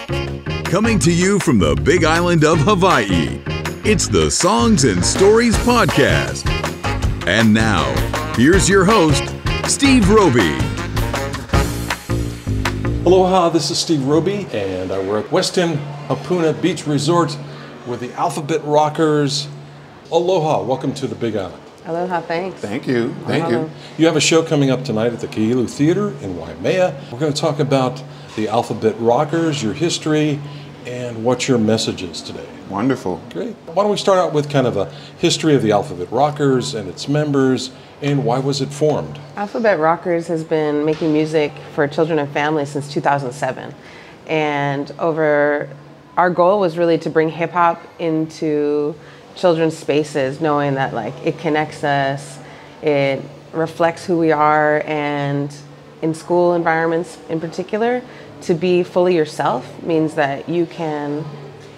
Coming to you from the Big Island of Hawaii, it's the Songs and Stories Podcast. And now, here's your host, Steve Roby. Aloha, this is Steve Roby, and we're at Westin Hapuna Beach Resort with the Alphabet Rockers. Aloha, welcome to the Big Island. Aloha, thanks. Thank you. Thank you. You have a show coming up tonight at the Kahilu Theatre in Waimea. We're going to talk about the Alphabet Rockers, your history, and what your message is today. Wonderful. Great. Why don't we start out with kind of a history of the Alphabet Rockers and its members, and why was it formed? Alphabet Rockers has been making music for children and families since 2007. And our goal was really to bring hip hop into children's spaces, knowing that it connects us, it reflects who we are, and in school environments in particular, to be fully yourself means that you can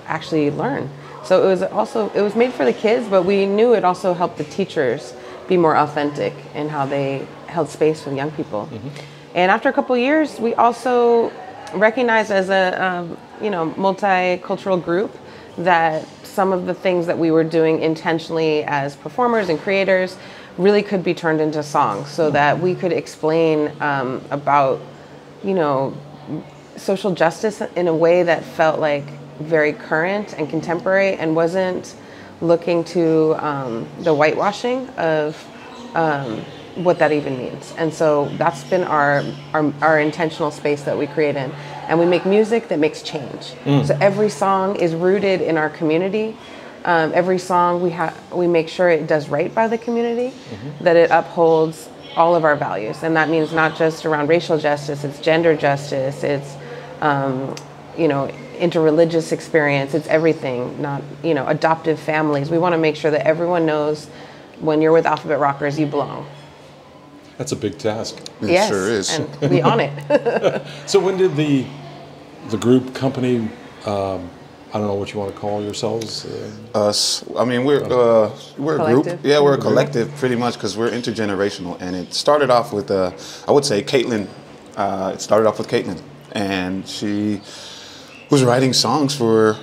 actually learn. So it was made for the kids, but we knew it also helped the teachers be more authentic in how they held space for the young people. Mm-hmm. And after a couple of years, we also recognized as a multicultural group that some of the things that we were doing intentionally as performers and creators really could be turned into songs, so that we could explain about social justice in a way that felt like very current and contemporary, and wasn't looking to the whitewashing of what that even means. And so that's been our intentional space that we create in. And we make music that makes change. So every song is rooted in our community. Every song we make sure it does right by the community, that it upholds all of our values. And that means not just around racial justice, it's gender justice, it's interreligious experience, it's everything, not, adoptive families. We want to make sure that everyone knows when you're with Alphabet Rockers, you belong. That's a big task. Yes, sure is. And we own it. So when did the group, company, I don't know what you want to call yourselves? Us. I mean, we're a Collective. group. Yeah, we're a collective pretty much, because we're intergenerational. And it started off with, I would say, Kaitlin. It started off with Kaitlin. And she was writing songs for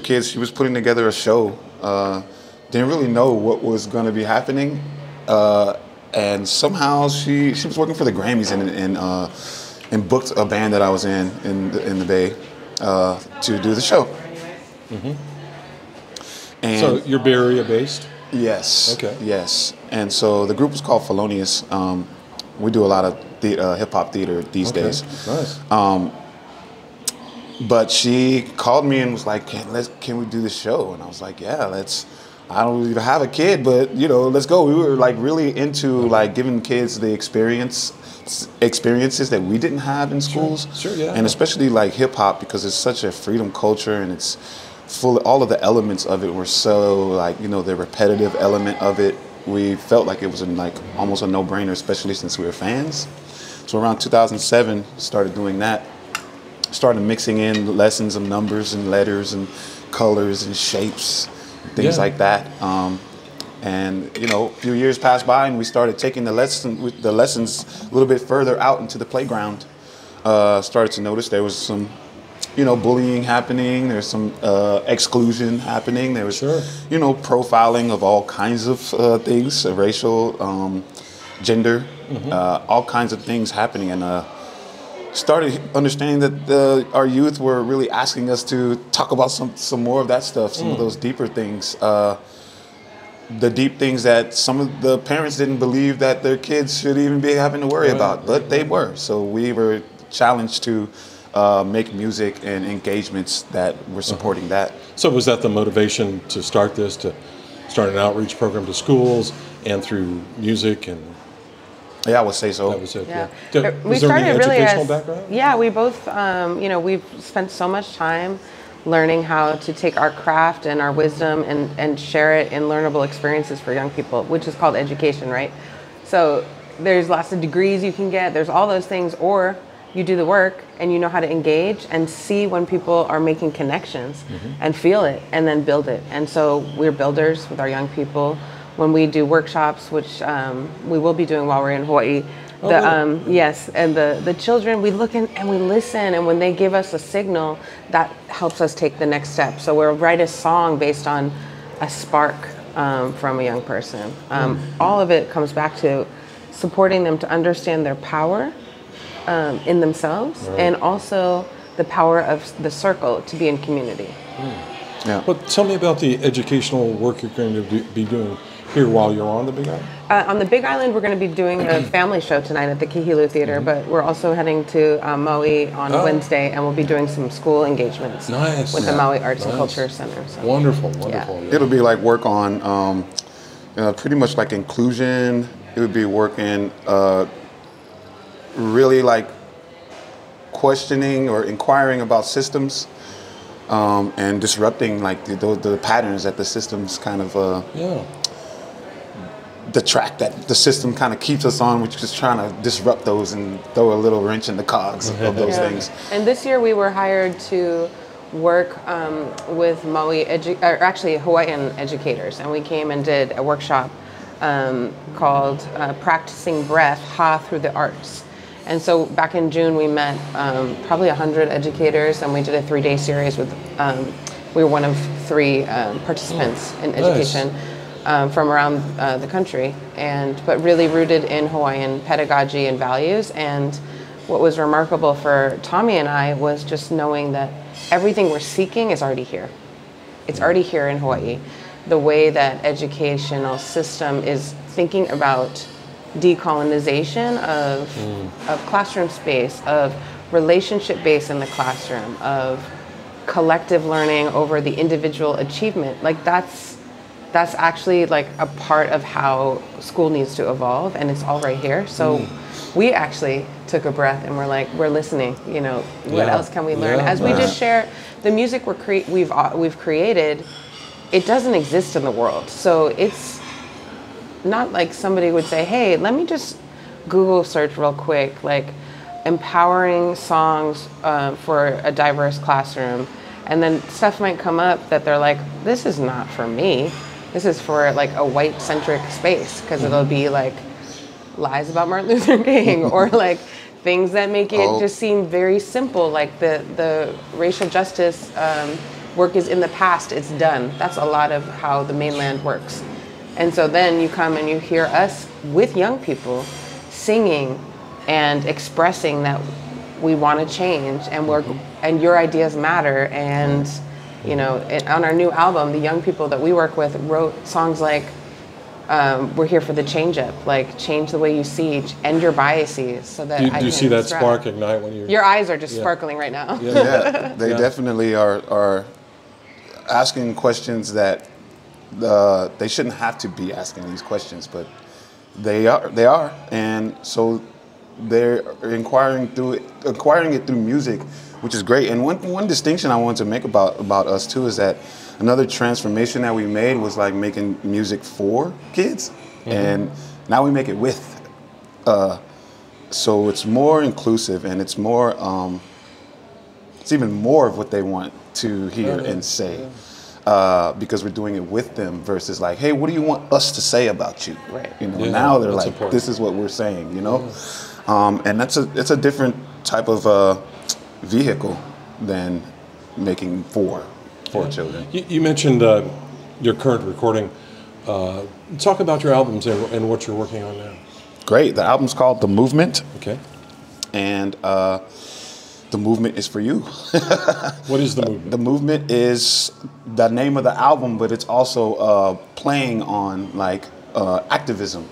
kids. She was putting together a show. Didn't really know what was going to be happening. And somehow she was working for the Grammys and booked a band that I was in the Bay to do the show. Mm-hmm. And so you're Bay Area based? Yes. Okay. Yes. And so the group was called Felonious. We do a lot of hip hop theater these days. Nice. But she called me and was like, "Can we do the show?" And I was like, "Yeah, let's." I don't even have a kid, but let's go. We were really into giving kids the experiences that we didn't have in schools. Sure, yeah. And especially hip hop, because it's such a freedom culture, and it's full. All of the elements of it were so the repetitive element of it. We felt like it was almost a no-brainer, especially since we were fans. So around 2007, started doing that. Started mixing in lessons of numbers and letters and colors and shapes. Things like that, and a few years passed by, and we started taking the lessons a little bit further out into the playground. Started to notice there was some, bullying happening. There's some exclusion happening. There was, profiling of all kinds of things, racial, gender, all kinds of things happening, and started understanding that our youth were really asking us to talk about some more of that stuff, some of those deeper things, the deep things that some of the parents didn't believe that their kids should even be having to worry about, but they were. So we were challenged to make music and engagements that were supporting that. So was that the motivation to start an outreach program to schools and through music and? Yeah, I would say so. That was it. Yeah. Was there any educational background? Yeah, we both, we've spent so much time learning how to take our craft and our wisdom and share it in learnable experiences for young people, which is called education, right? So there's lots of degrees you can get. There's all those things, or you do the work and you know how to engage and see when people are making connections and feel it and then build it. And so we're builders with our young people. When we do workshops, which we will be doing while we're in Hawaii, Yes, and the children, we look and we listen, and when they give us a signal, that helps us take the next step. So we'll write a song based on a spark from a young person. All of it comes back to supporting them to understand their power in themselves, and also the power of the circle to be in community. Yeah. Well, tell me about the educational work you're going to be doing here while you're on the Big Island. On the Big Island, we're going to be doing a family show tonight at the Kahilu Theatre, but we're also heading to Maui on Wednesday, and we'll be doing some school engagements with the Maui Arts and Culture Center. So. Wonderful, wonderful. Yeah. It'll be like work on pretty much like inclusion. It would be working really like questioning or inquiring about systems and disrupting like the patterns that the systems kind of the track that the system kind of keeps us on, which is just trying to disrupt those and throw a little wrench in the cogs of those things. And this year we were hired to work with Hawaiian educators, and we came and did a workshop called Practicing Breath, Ha Through the Arts. And so back in June we met probably 100 educators, and we did a 3-day series with, we were one of 3 participants in education. From around the country, but really rooted in Hawaiian pedagogy and values. And what was remarkable for Tommy and I was just knowing that everything we're seeking is already here. It's already here in Hawaii. The way that educational system is thinking about decolonization of classroom space, of relationship base in the classroom, of collective learning over the individual achievement, like that's actually like a part of how school needs to evolve, and it's all right here. So we actually took a breath and we're like, we're listening, what else can we learn? As we just share the music we've created, it doesn't exist in the world. So it's not like somebody would say, hey, let me just Google search real quick, like empowering songs for a diverse classroom. And then stuff might come up that they're like, this is not for me. This is for like a white-centric space, because it'll be like lies about Martin Luther King or like things that make it just seem very simple, like the racial justice work is in the past, it's done. That's a lot of how the mainland works. And so then you come and you hear us with young people singing and expressing that we want to change, and your ideas matter. And on our new album, the young people that we work with wrote songs like we're here for the change up, like change the way you see, end your biases, so that do you see that spark ignite when you? Your eyes are just sparkling right now. Yeah, they definitely are asking questions that they shouldn't have to be asking these questions, but they are, and so they're inquiring it through music, which is great. And one distinction I wanted to make about us too is that another transformation that we made was like making music for kids, and now we make it with. So it's more inclusive, and it's more, it's even more of what they want to hear and say, because we're doing it with them versus like, hey, what do you want us to say about you? Right. Now they're like, important. this is what we're saying, and it's a different type of vehicle than making for children. You mentioned your current recording. Talk about your albums and what you're working on now. Great. The album's called The Movement. Okay. And the movement is for you. What is The Movement? The Movement is the name of the album, but it's also playing on like activism.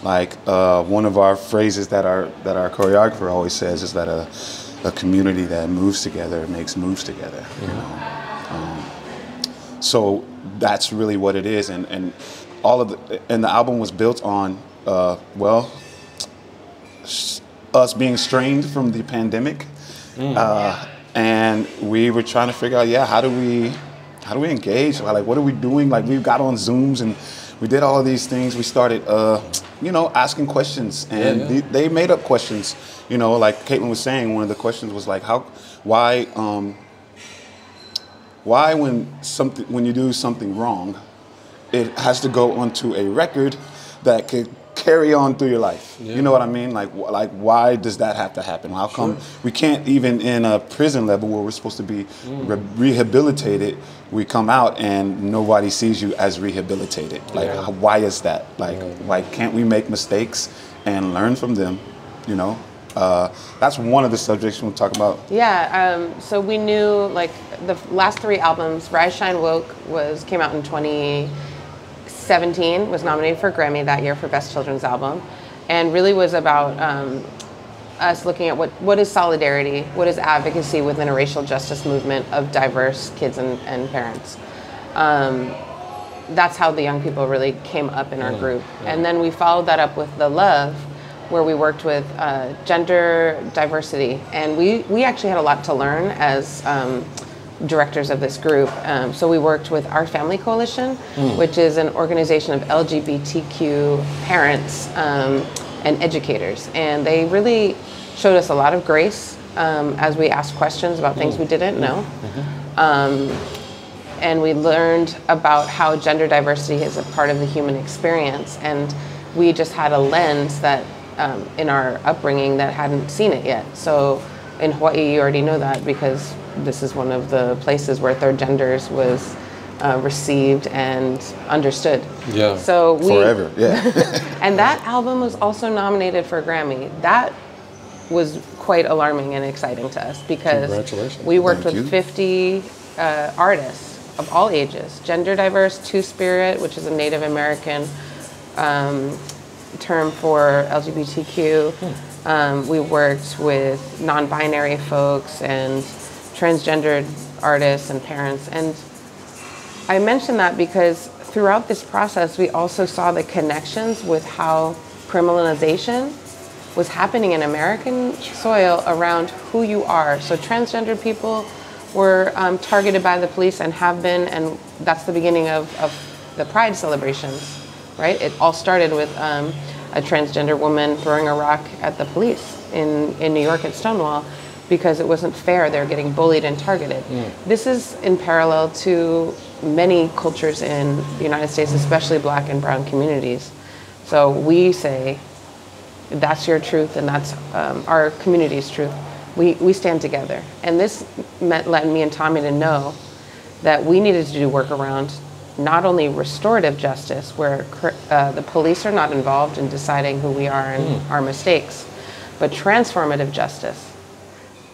Like one of our phrases that our choreographer always says is that a community that moves together makes moves together. So that's really what it is, and all of the album was built on us being strained from the pandemic, and we were trying to figure out how do we engage, like what are we doing, like we got on Zooms and we did all of these things. We started asking questions, and they made up questions. Like Kaitlin was saying, one of the questions was like, why when you do something wrong, it has to go onto a record that carry on through your life. You know what I mean? Like why does that have to happen? How come we can't, even in a prison level where we're supposed to be rehabilitated, we come out and nobody sees you as rehabilitated? Like, why is that? Like, why can't we make mistakes and learn from them? You know, that's one of the subjects we'll talk about. Yeah, so we knew, like, the last 3 albums, Rise, Shine, Woke came out in 2017, was nominated for a Grammy that year for Best Children's Album, and really was about us looking at what is solidarity, what is advocacy within a racial justice movement of diverse kids and parents. That's how the young people really came up in our group. And then we followed that up with The Love, where we worked with gender diversity. And we actually had a lot to learn as directors of this group. So we worked with Our Family Coalition, which is an organization of LGBTQ parents and educators. And they really showed us a lot of grace as we asked questions about things we didn't know. And we learned about how gender diversity is a part of the human experience. And we just had a lens that in our upbringing that hadn't seen it yet. So in Hawaii, you already know that because this is one of the places where third genders was received and understood. Yeah. So Forever, yeah. And that album was also nominated for a Grammy. That was quite alarming and exciting to us because we worked with 50 artists of all ages, gender diverse, Two-Spirit, which is a Native American term for LGBTQ. We worked with non-binary folks and transgendered artists and parents. And I mention that because throughout this process, we also saw the connections with how criminalization was happening in American soil around who you are. So transgendered people were targeted by the police and have been, and that's the beginning of the Pride celebrations, right? It all started with a transgender woman throwing a rock at the police in New York at Stonewall because it wasn't fair. They're getting bullied and targeted. This is in parallel to many cultures in the United States, especially Black and brown communities. So we say, that's your truth and that's our community's truth. We stand together. And this led me and Tommy to know that we needed to do work around not only restorative justice, where the police are not involved in deciding who we are and our mistakes, but transformative justice.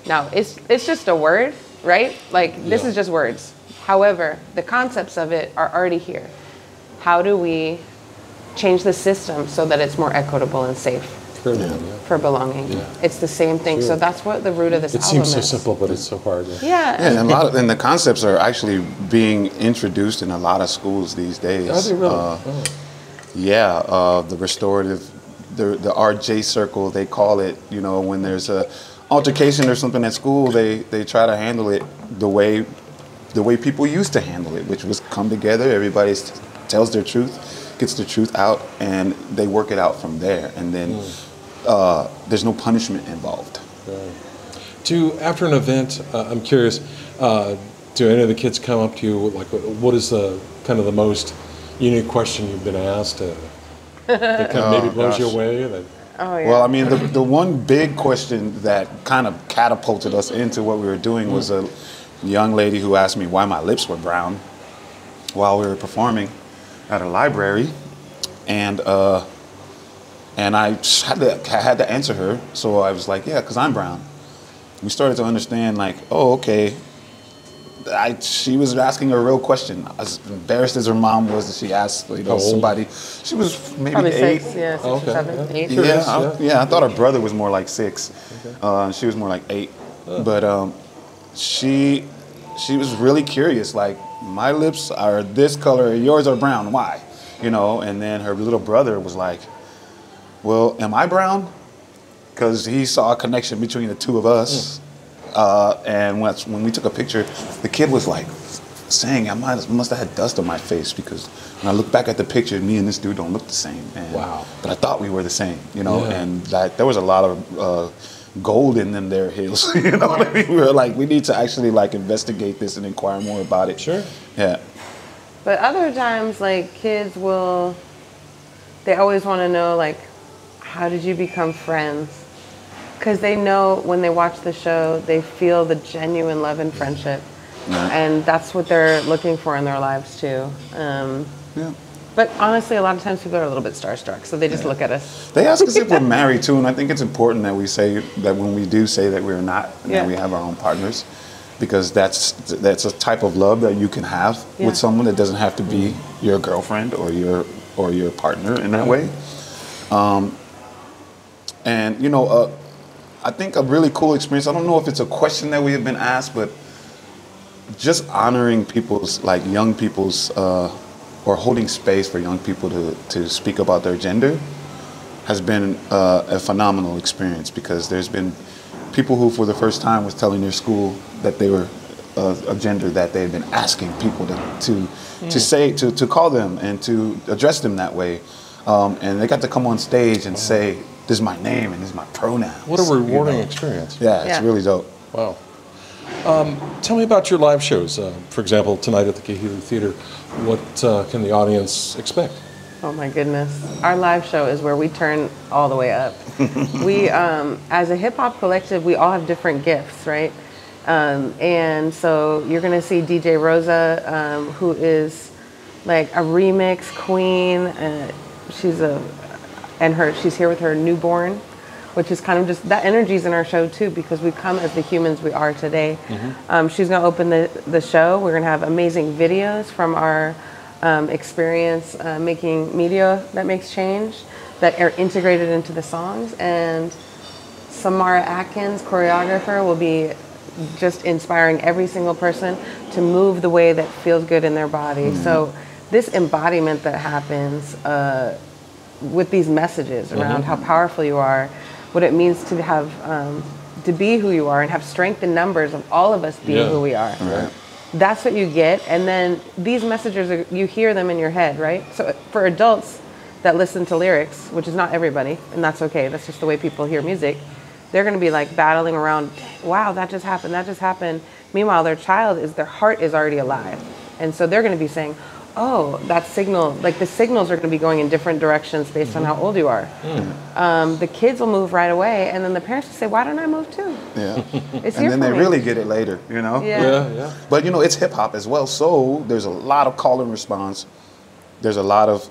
Now, it's just a word, right? Like, this is just words. However, the concepts of it are already here. How do we change the system so that it's more equitable and safe for belonging? It's the same thing. So that's what the root of this album is. It seems so simple, but it's so hard. And the concepts are actually being introduced in a lot of schools these days. Are they really? The restorative, the RJ circle, they call it. You know, when there's a altercation or something at school, they try to handle it the way people used to handle it, which was come together, everybody tells their truth, gets the truth out, and they work it out from there. And then there's no punishment involved. After an event, I'm curious, do any of the kids come up to you, like, what is the kind of the most unique question you've been asked that kind of maybe blows you away? Well, I mean, the one big question that kind of catapulted us into what we were doing was a young lady who asked me why my lips were brown while we were performing at a library, and I had to answer her. So I was like, yeah, because I'm brown. We started to understand, like, oh, okay. She was asking a real question. As embarrassed as her mom was, that she asked, somebody. She was maybe probably 8. 6, 6 or 7, 8. I thought her brother was more like 6. And she was more like 8. But she was really curious. Like, my lips are this color, yours are brown. Why? You know. And then her little brother was like, well, am I brown? Because he saw a connection between the two of us. And when we took a picture, the kid was like saying, I must have had dust on my face, because when I look back at the picture, me and this dude don't look the same. And, but I thought we were the same, you know. And that there was a lot of gold in them there hills. You know what I mean? We were like, we need to actually like investigate this and inquire more about it. Sure. Yeah. But other times, like, kids they always want to know, like, how did you become friends? Because they know when they watch the show, they feel the genuine love and friendship. And that's what they're looking for in their lives, too. But honestly, a lot of times people are a little bit starstruck, so they just look at us. They ask us if we're married, too, and I think it's important that we say that when we do say that we're not, and that we have our own partners, because that's a type of love that you can have with someone that doesn't have to be your girlfriend or your partner in that way. And, you know, I think a really cool experience, I don't know if it's a question that we have been asked, but just honoring people's, like young people's, or holding space for young people to speak about their gender has been a phenomenal experience, because there's been people who for the first time was telling their school that they were a gender that they've been asking people to call them and to address them that way. And they got to come on stage and say, this is my name and this is my pronoun. What a rewarding experience. Yeah, it's really dope. Wow. Tell me about your live shows. For example, tonight at the Kahilu Theatre, what can the audience expect? Oh my goodness. Our live show is where we turn all the way up. We, as a hip hop collective, we all have different gifts, right? And so you're gonna see DJ Rosa, who is like a remix queen. She's here with her newborn, which is kind of just, that energy's in our show too, because we come as the humans we are today. She's gonna open the show. We're gonna have amazing videos from our experience making media that makes change, that are integrated into the songs. And Samara Atkins, choreographer, will be just inspiring every single person to move the way that feels good in their body. So this embodiment that happens with these messages around how powerful you are, what it means to have to be who you are and have strength in numbers of all of us being who we are. That's what you get. And then these messages, you hear them in your head, right? So for adults that listen to lyrics, which is not everybody, and that's okay, that's just the way people hear music, they're gonna be like battling around, wow, that just happened, that just happened. Meanwhile, their heart is already alive. And so they're gonna be saying, oh, that signal, like the signals are going to be going in different directions based on how old you are. The kids will move right away, and then the parents will say, why don't I move too? It's and then they really get it later, you know? But, you know, it's hip hop as well, so there's a lot of call and response. There's a lot of,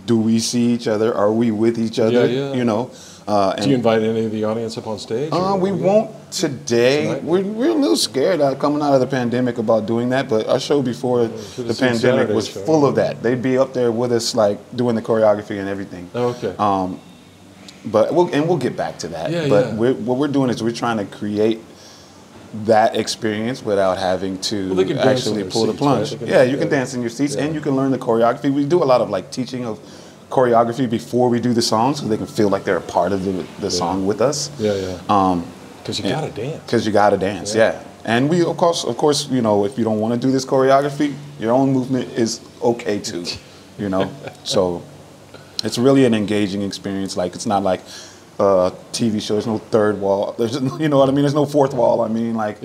do we see each other? Are we with each other? You know? Do you invite any of the audience up on stage? We won't today. We're a little scared coming out of the pandemic about doing that, but our show before the pandemic was full of that. They'd be up there with us, like doing the choreography and everything. But we'll get back to that. What we're doing is we're trying to create that experience without having to actually pull the plunge. Right? You can dance in your seats and you can learn the choreography. We do a lot of like teaching of choreography before we do the song, so they can feel like they're a part of the song with us. Because you gotta dance. Because you gotta dance, And we, of course, you know, if you don't want to do this choreography, your own movement is okay too, you know. So it's really an engaging experience. Like, it's not like a TV show. There's no third wall. There's, you know what I mean? There's no fourth wall. I mean, like,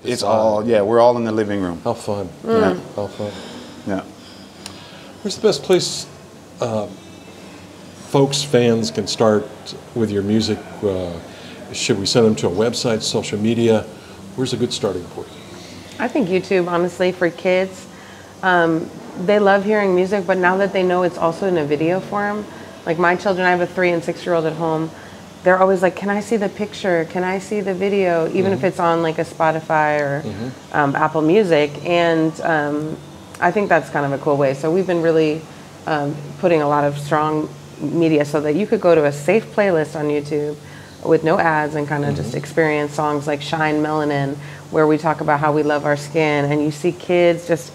it's all, we're all in the living room. How fun. How fun. Where's the best place folks, fans can start with your music? Should we send them to a website, social media? Where's a good starting point? I think YouTube, honestly, for kids. They love hearing music, but now that they know it's also in a video form, like my children, I have a 3- and 6-year-old at home, they're always like, can I see the picture? Can I see the video? Even if it's on like a Spotify or Apple Music. And I think that's kind of a cool way. So we've been really putting a lot of strong media so that you could go to a safe playlist on YouTube with no ads and kind of just experience songs like Shine Melanin, where we talk about how we love our skin, and you see kids just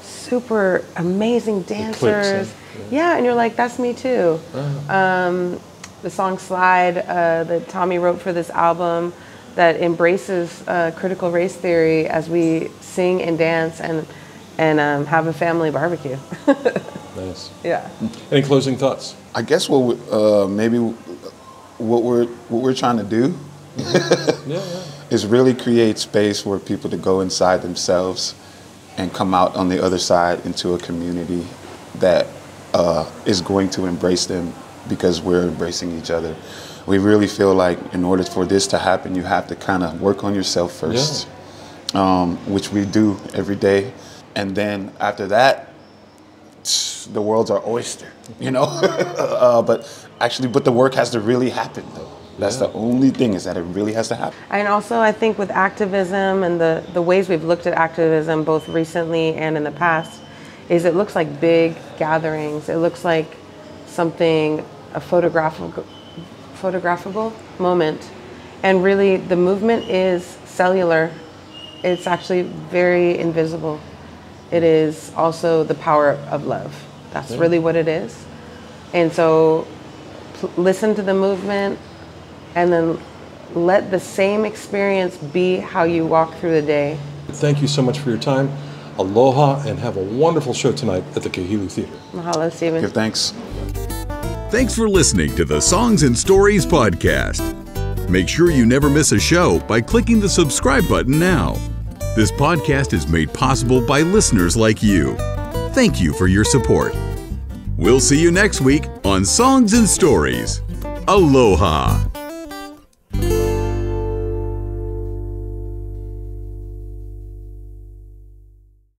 super amazing dancers. And you're like, that's me too. The song Slide that Tommy wrote for this album that embraces critical race theory as we sing and dance and have a family barbecue. Nice. Any closing thoughts? I guess what we're trying to do is really create space for people to go inside themselves and come out on the other side into a community that is going to embrace them because we're embracing each other. We really feel like in order for this to happen, you have to kind of work on yourself first, which we do every day. And then after that, the world's our oyster, you know? But the work has to really happen, though. That's the only thing, is that it really has to happen. And also, I think with activism and the ways we've looked at activism, both recently and in the past, is it looks like big gatherings. It looks like something, a photographable moment. And really, the movement is cellular. It's actually very invisible. It is also the power of love. That's really what it is. And so listen to the movement, and then let the same experience be how you walk through the day. Thank you so much for your time. Aloha, and have a wonderful show tonight at the Kahilu Theatre. Mahalo, Stephen. Give thanks. Thanks for listening to the Songs and Stories podcast. Make sure you never miss a show by clicking the subscribe button now. This podcast is made possible by listeners like you. Thank you for your support. We'll see you next week on Songs and Stories. Aloha.